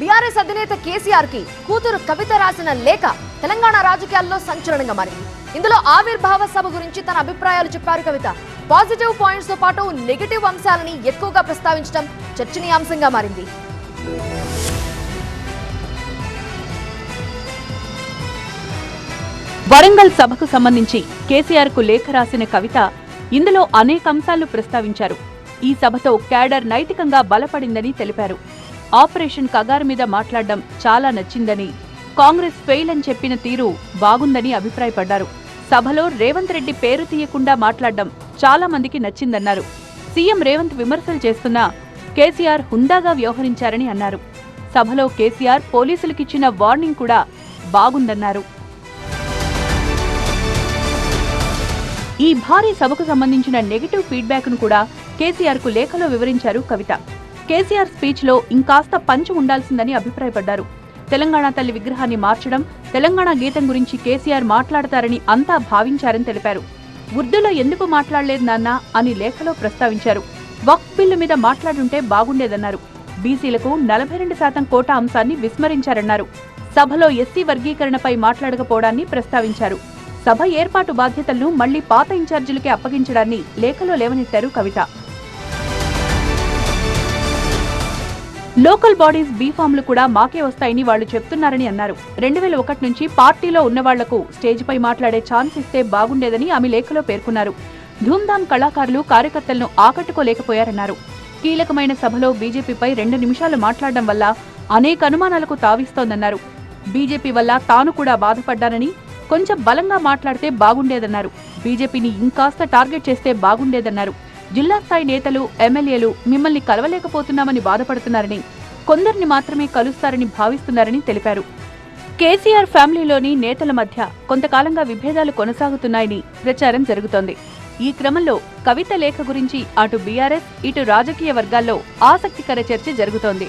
BRS అధినేత కేసీఆర్ కి కూతురు కవిత రాసిన లేఖ తెలంగాణ రాజకీయాల్లో సంచలనంగా మారింది. ఇందులో ఆవిర్భావ సభ గురించి తన అభిప్రాయాలు చెప్పారు కవిత. పాజిటివ్ పాయింట్స్ తో పాటు నెగటివ్ అంశాలని ఎక్కువగా ప్రస్తావించడం చర్చనీయాంశంగా మారింది. వరంగల్ సభకు సంబంధించి కేసీఆర్ కు లేఖ రాసిన కవిత ఇందులో అనేక అంశాలు ప్రస్తావించారు. ఈ సభతో క్యాడర్ నైతికంగా బలపడిందని తెలిపారు. ఆపరేషన్ కగారు మీద మాట్లాడడం చాలా నచ్చిందని, కాంగ్రెస్ ఫెయిల్ అని చెప్పిన తీరు బాగుందని అభిప్రాయపడ్డారు. సభలో రేవంత్ రెడ్డి పేరు తీయకుండా మాట్లాడడం చాలా మందికి నచ్చిందన్నారు. సీఎం రేవంత్ విమర్శలు చేస్తున్నా కేసీఆర్ హుందాగా వ్యవహరించారని అన్నారు. సభలో కేసీఆర్ పోలీసులకిచ్చిన వార్నింగ్ కూడా బాగుందన్నారు. ఈ భారీ సభకు సంబంధించిన నెగటివ్ ఫీడ్బ్యాక్ ను కూడా కేసీఆర్ కు లేఖలో వివరించారు కవిత. కేసీఆర్ స్పీచ్ లో ఇంకాస్త పంచు ఉండాల్సిందని అభిప్రాయపడ్డారు. తెలంగాణ తల్లి విగ్రహాన్ని మార్చడం, తెలంగాణ గీతం గురించి కేసీఆర్ మాట్లాడతారని అంతా భావించారని తెలిపారు. ఉర్దూలో ఎందుకు మాట్లాడలేదు నాన్న అని లేఖలో ప్రస్తావించారు. వక్ఫ్ బిల్లు మీద మాట్లాడుంటే బాగుండేదన్నారు. బీసీలకు 42% కోటా అంశాన్ని విస్మరించారన్నారు. సభలో ఎస్సీ వర్గీకరణపై మాట్లాడకపోవడాన్ని ప్రస్తావించారు. సభ ఏర్పాటు బాధ్యతలను మళ్లీ పాత ఇన్ఛార్జీలకే అప్పగించడాన్ని లేఖలో లేవనెత్తారు కవిత. లోకల్ బాడీస్ బీఫామ్లు కూడా మాకే వస్తాయని వాళ్లు చెప్తున్నారని అన్నారు. 2001 నుంచి పార్టీలో ఉన్నవాళ్లకు స్టేజ్పై మాట్లాడే ఛాన్స్ ఇస్తే బాగుండేదని ఆమె లేఖలో పేర్కొన్నారు. ధూమ్ధామ్ కళాకారులు కార్యకర్తలను ఆకట్టుకోలేకపోయారన్నారు. కీలకమైన సభలో బీజేపీపై 2 నిమిషాలు మాట్లాడడం వల్ల అనేక అనుమానాలకు తావిస్తోందన్నారు. బీజేపీ వల్ల తాను కూడా బాధపడ్డానని, కొంచెం బలంగా మాట్లాడితే బాగుండేదన్నారు. బీజేపీని ఇంకాస్త టార్గెట్ చేస్తే బాగుండేదన్నారు. జిల్లా స్థాయి నేతలు, ఎమ్మెల్యేలు మిమ్మల్ని కలవలేకపోతున్నామని బాధపడుతున్నారని, కొందరిని మాత్రమే కలుస్తారని భావిస్తున్నారని తెలిపారు. కేసీఆర్ ఫ్యామిలీలోని నేతల మధ్య కొంతకాలంగా విభేదాలు కొనసాగుతున్నాయని ప్రచారం జరుగుతోంది. ఈ క్రమంలో కవిత లేఖ గురించి అటు బీఆర్ఎస్, ఇటు రాజకీయ వర్గాల్లో ఆసక్తికర చర్చ జరుగుతోంది.